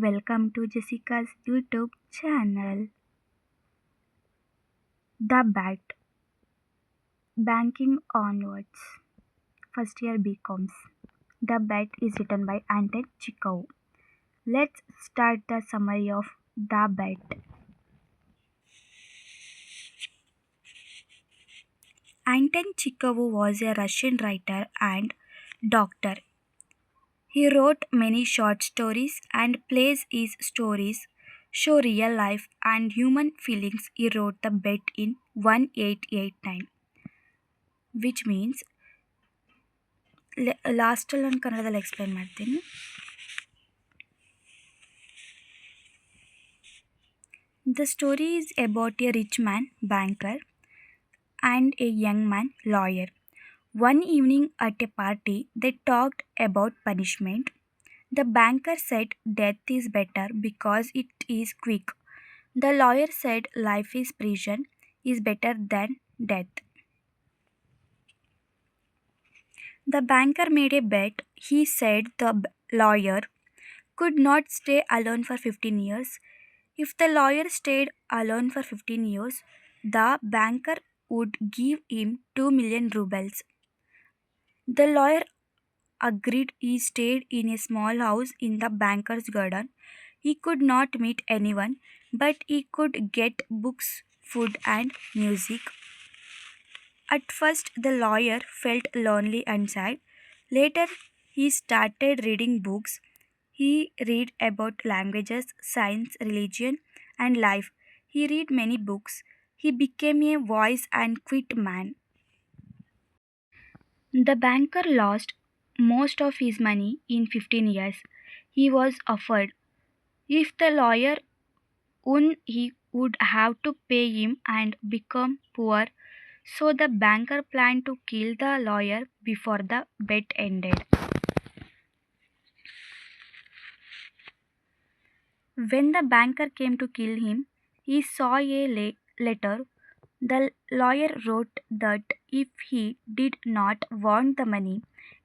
Welcome to Jessica's YouTube channel. The Bet. Banking Onwards. First year BComs. The Bet is written by Anton Chekhov. Let's start the summary of The Bet. Anton Chekhov was a Russian writer and doctor. He wrote many short stories and plays. His stories show real life and human feelings. He wrote The Bet in 1889, which means ಲಾಸ್ಟಲ್ಲಿ ನಾನು ಕನ್ನಡದಲ್ಲಿ explain ಮಾಡ್ತೀನಿ. The story is about a rich man, banker, and a young man, lawyer. One evening at a party, they talked about punishment. The banker said death is better because it is quick. The lawyer said life is prison is better than death. The banker made a bet. He said the lawyer could not stay alone for 15 years. If the lawyer stayed alone for 15 years, the banker would give him 2 million rubles. The lawyer agreed. He stayed in a small house in the banker's garden. He could not meet anyone, but he could get books, food, and music. At first, the lawyer felt lonely and sad. Later, he started reading books. He read about languages, science, religion, and life. He read many books. He became a wise and quiet man. The banker lost most of his money in 15 years. He was offered. If the lawyer won, he would have to pay him and become poor. So the banker planned to kill the lawyer before the bet ended. When the banker came to kill him, he saw a letter. The lawyer wrote that if he did not want the money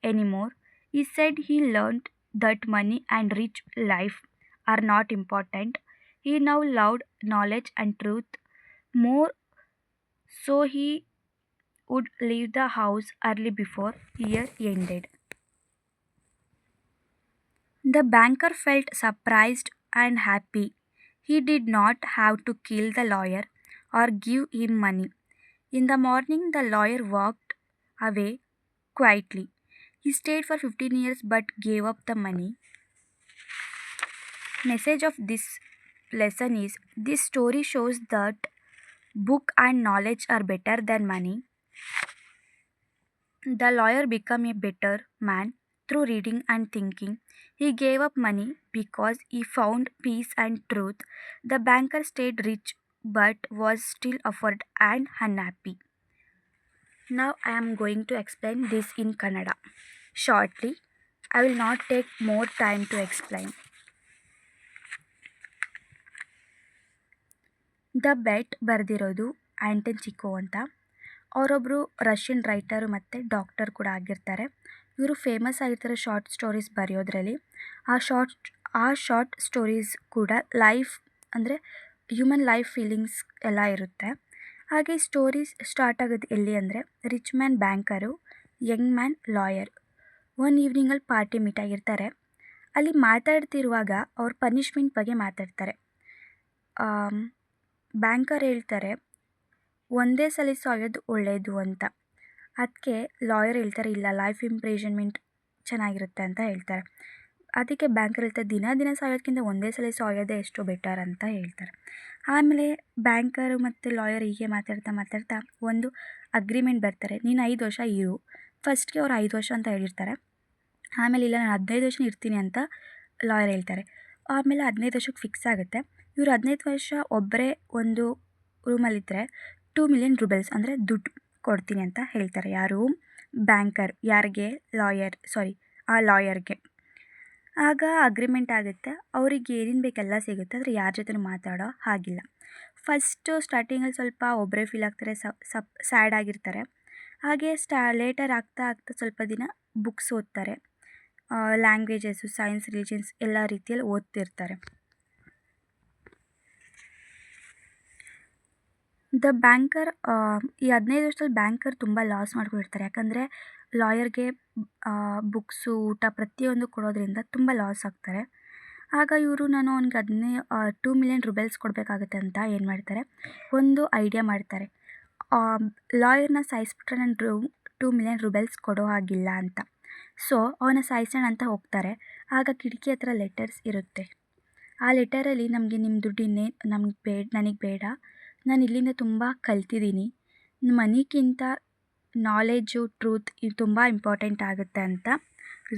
anymore, he said he learned that money and rich life are not important. He now loved knowledge and truth more, so he would leave the house early before year ended. The banker felt surprised and happy. He did not have to kill the lawyer or give him money. In the morning, the lawyer walked away quietly. He stayed for 15 years but gave up the money. Message of this lesson is this story shows that book and knowledge are better than money. The lawyer became a better man through reading and thinking. He gave up money because he found peace and truth. The banker stayed rich but was still afraid and unhappy. Now I am going to explain this in Kannada. Shortly, I will not take more time to explain. The bet ಬರೆದಿರೋದು Anton Chekhov ಅಂತ. ಅವರೊಬ್ಬರು Russian writer ಮತ್ತು doctor ಕೂಡ ಆಗಿರ್ತಾರೆ. ಇವರು famous ಆಗಿರ್ತಾರೆ short stories ಬರೆಯೋದ್ರಲ್ಲಿ. ಆ ಶಾರ್ಟ್ ಸ್ಟೋರೀಸ್ ಕೂಡ ಲೈಫ್ ಅಂದರೆ ಹ್ಯೂಮನ್ ಲೈಫ್ ಫೀಲಿಂಗ್ಸ್ ಎಲ್ಲ ಇರುತ್ತೆ. ಹಾಗೆ ಸ್ಟೋರೀಸ್ ಸ್ಟಾರ್ಟ್ ಆಗೋದು ಎಲ್ಲಿ ಅಂದರೆ rich man banker, young man lawyer ಒಂದು ಈವ್ನಿಂಗಲ್ಲಿ ಪಾರ್ಟಿ ಮೀಟ್ ಆಗಿರ್ತಾರೆ. ಅಲ್ಲಿ ಮಾತಾಡ್ತಿರುವಾಗ ಅವ್ರ ಪನಿಷ್ಮೆಂಟ್ ಬಗ್ಗೆ ಮಾತಾಡ್ತಾರೆ. ಬ್ಯಾಂಕರ್ ಹೇಳ್ತಾರೆ ಒಂದೇ ಸಲ ಸಾಯೋದು ಒಳ್ಳೆಯದು ಅಂತ. ಅದಕ್ಕೆ ಲಾಯರ್ ಹೇಳ್ತಾರೆ ಇಲ್ಲ ಲೈಫ್ ಇಂಪ್ರಿಸನ್ಮೆಂಟ್ ಚೆನ್ನಾಗಿರುತ್ತೆ ಅಂತ ಹೇಳ್ತಾರೆ. ಅದಕ್ಕೆ ಬ್ಯಾಂಕರ್ ಹೇಳ್ತಾರೆ ದಿನ ಸಾಯೋದಕ್ಕಿಂತ ಒಂದೇ ಸಲ ಸಾಯೋದೇ ಎಷ್ಟು ಬೆಟರ್ ಅಂತ ಹೇಳ್ತಾರೆ. ಆಮೇಲೆ ಬ್ಯಾಂಕರು ಮತ್ತು ಲಾಯರ್ ಹೀಗೆ ಮಾತಾಡ್ತಾ ಒಂದು ಅಗ್ರಿಮೆಂಟ್ ಬರ್ತಾರೆ. ನೀನು 5 ವರ್ಷ ಇರು. ಫಸ್ಟ್ಗೆ ಅವ್ರು 5 ವರ್ಷ ಅಂತ ಹೇಳಿರ್ತಾರೆ. ಆಮೇಲೆ ಇಲ್ಲ ನಾನು 15 ವರ್ಷ ಇರ್ತೀನಿ ಅಂತ ಲಾಯರ್ ಹೇಳ್ತಾರೆ. ಆಮೇಲೆ 15 ವರ್ಷಕ್ಕೆ ಫಿಕ್ಸ್ ಆಗುತ್ತೆ. ಇವರು 15 ವರ್ಷ ಒಬ್ಬರೇ ಒಂದು ರೂಮಲ್ಲಿದ್ದರೆ 2 ಮಿಲಿಯನ್ ರೂಬಲ್ಸ್ ಅಂದರೆ ದುಡ್ಡು ಕೊಡ್ತೀನಿ ಅಂತ ಹೇಳ್ತಾರೆ. ಯಾರು? ಬ್ಯಾಂಕರ್. ಯಾರಿಗೆ? ಆ ಲಾಯರ್ಗೆ. ಆಗ ಅಗ್ರಿಮೆಂಟ್ ಆಗುತ್ತೆ. ಅವರಿಗೆ ಏನೇನು ಬೇಕೆಲ್ಲ ಸಿಗುತ್ತೆ. ಆದರೆ ಯಾರ ಜೊತೆನೂ ಮಾತಾಡೋ ಹಾಗಿಲ್ಲ. ಫಸ್ಟು ಸ್ಟಾರ್ಟಿಂಗಲ್ಲಿ ಸ್ವಲ್ಪ ಒಬ್ಬರೇ ಫೀಲ್ ಆಗ್ತಾರೆ, ಸ್ಯಾಡ್ ಆಗಿರ್ತಾರೆ. ಹಾಗೆ ಲೇಟರ್ ಆಗ್ತಾ ಸ್ವಲ್ಪ ದಿನ ಬುಕ್ಸ್ ಓದ್ತಾರೆ. ಲ್ಯಾಂಗ್ವೇಜಸ್ಸು, ಸೈನ್ಸ್, ರಿಲಿಜನ್ಸ್ ಎಲ್ಲ ರೀತಿಯಲ್ಲಿ ಓದ್ತಿರ್ತಾರೆ. ಬ್ಯಾಂಕರ್ ಈ 15 ವರ್ಷದಲ್ಲಿ ಬ್ಯಾಂಕರ್ ತುಂಬ ಲಾಸ್ ಮಾಡ್ಕೊಂಡಿರ್ತಾರೆ. ಯಾಕಂದರೆ ಲಾಯರ್ಗೆ ಬುಕ್ಸು, ಊಟ ಪ್ರತಿಯೊಂದು ಕೊಡೋದ್ರಿಂದ ತುಂಬ ಲಾಸ್ ಆಗ್ತಾರೆ. ಆಗ ಇವರು ನಾನು ಅವ್ನಿಗೆ 2 ಮಿಲಿಯನ್ ರೂಬಲ್ಸ್ ಕೊಡಬೇಕಾಗುತ್ತೆ ಅಂತ ಏನು ಮಾಡ್ತಾರೆ, ಒಂದು ಐಡಿಯಾ ಮಾಡ್ತಾರೆ. ಲಾಯರ್ನ ಸಾಯಿಸ್ಬಿಟ್ರೆ ನಾನು 2 ಮಿಲಿಯನ್ ರೂಬಲ್ಸ್ ಕೊಡೋ ಹಾಗಿಲ್ಲ ಅಂತ. ಸೊ ಅವನ ಸಾಯಿಸೋಣ ಅಂತ ಹೋಗ್ತಾರೆ. ಆಗ ಕಿಟಕಿ ಹತ್ರ ಲೆಟರ್ಸ್ ಇರುತ್ತೆ. ಆ ಲೆಟರಲ್ಲಿ ನಮಗೆ ನಿಮ್ಮ ದುಡ್ಡು ನನಗೆ ಬೇಡ, ನಾನು ಇಲ್ಲಿಂದ ತುಂಬ ಕಲ್ತಿದ್ದೀನಿ, ಮನಿಗಿಂತ ನಾಲೆಡ್ಜು, ಟ್ರೂತ್ ಇದು ತುಂಬ ಇಂಪಾರ್ಟೆಂಟ್ ಆಗುತ್ತೆ ಅಂತ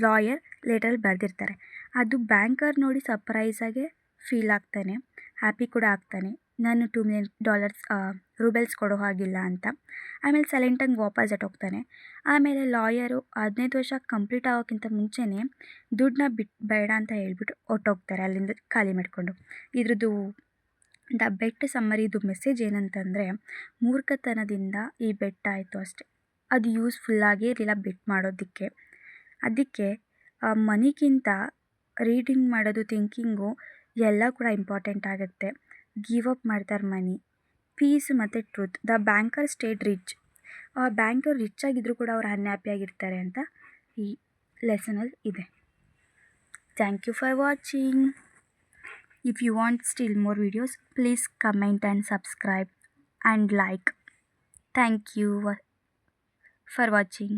ಲಾಯರ್ ಲೆಟರಲ್ಲಿ ಬರೆದಿರ್ತಾರೆ. ಅದು ಬ್ಯಾಂಕರ್ ನೋಡಿ ಸರ್ಪ್ರೈಸಾಗೆ ಫೀಲ್ ಆಗ್ತಾನೆ, ಹ್ಯಾಪಿ ಕೂಡ ಆಗ್ತಾನೆ, ನಾನು $2 ಮಿಲಿಯನ್ ರೂಬಲ್ಸ್ ಕೊಡೋ ಹಾಗಿಲ್ಲ ಅಂತ. ಆಮೇಲೆ ಸೈಲೆಂಟಾಗಿ ವಾಪಸ್ ಹೊರ್ಟೋಗ್ತಾನೆ. ಆಮೇಲೆ ಲಾಯರು 15 ವರ್ಷ ಕಂಪ್ಲೀಟ್ ಆಗೋಕ್ಕಿಂತ ಮುಂಚೆನೇ ದುಡ್ಡನ್ನ ಬೇಡ ಅಂತ ಹೇಳ್ಬಿಟ್ಟು ಹೊರ್ಟೋಗ್ತಾರೆ ಅಲ್ಲಿಂದ ಖಾಲಿ ಮಾಡಿಕೊಂಡು. ಇದ್ರದ್ದು ಬೆಟ್ ಸಮ್ಮರಿದು ಮೆಸೇಜ್ ಏನಂತಂದರೆ, ಮೂರ್ಖತನದಿಂದ ಈ ಬೆಟ್ ಆಯಿತು ಅಷ್ಟೆ, ಅದು ಯೂಸ್ಫುಲ್ಲಾಗೇ ಇರಲಿಲ್ಲ ಬೆಟ್ ಮಾಡೋದಕ್ಕೆ. ಅದಕ್ಕೆ ಮನಿಗಿಂತ ರೀಡಿಂಗ್ ಮಾಡೋದು, ಥಿಂಕಿಂಗು ಎಲ್ಲ ಕೂಡ ಇಂಪಾರ್ಟೆಂಟ್ ಆಗುತ್ತೆ. ಗಿವ್ ಅಪ್ ಮಾಡ್ತಾರೆ ಮನಿ, ಪೀಸ್ ಮತ್ತು truth. Banker stayed rich. Banker rich ಆಗಿದ್ದರೂ ಕೂಡ ಅವ್ರು ಅನ್ಹ್ಯಾಪಿಯಾಗಿರ್ತಾರೆ ಅಂತ ಈ ಲೆಸನಲ್ಲಿ ಇದೆ. Thank you for watching. If you want still more videos, please comment and subscribe and like. Thank you for watching.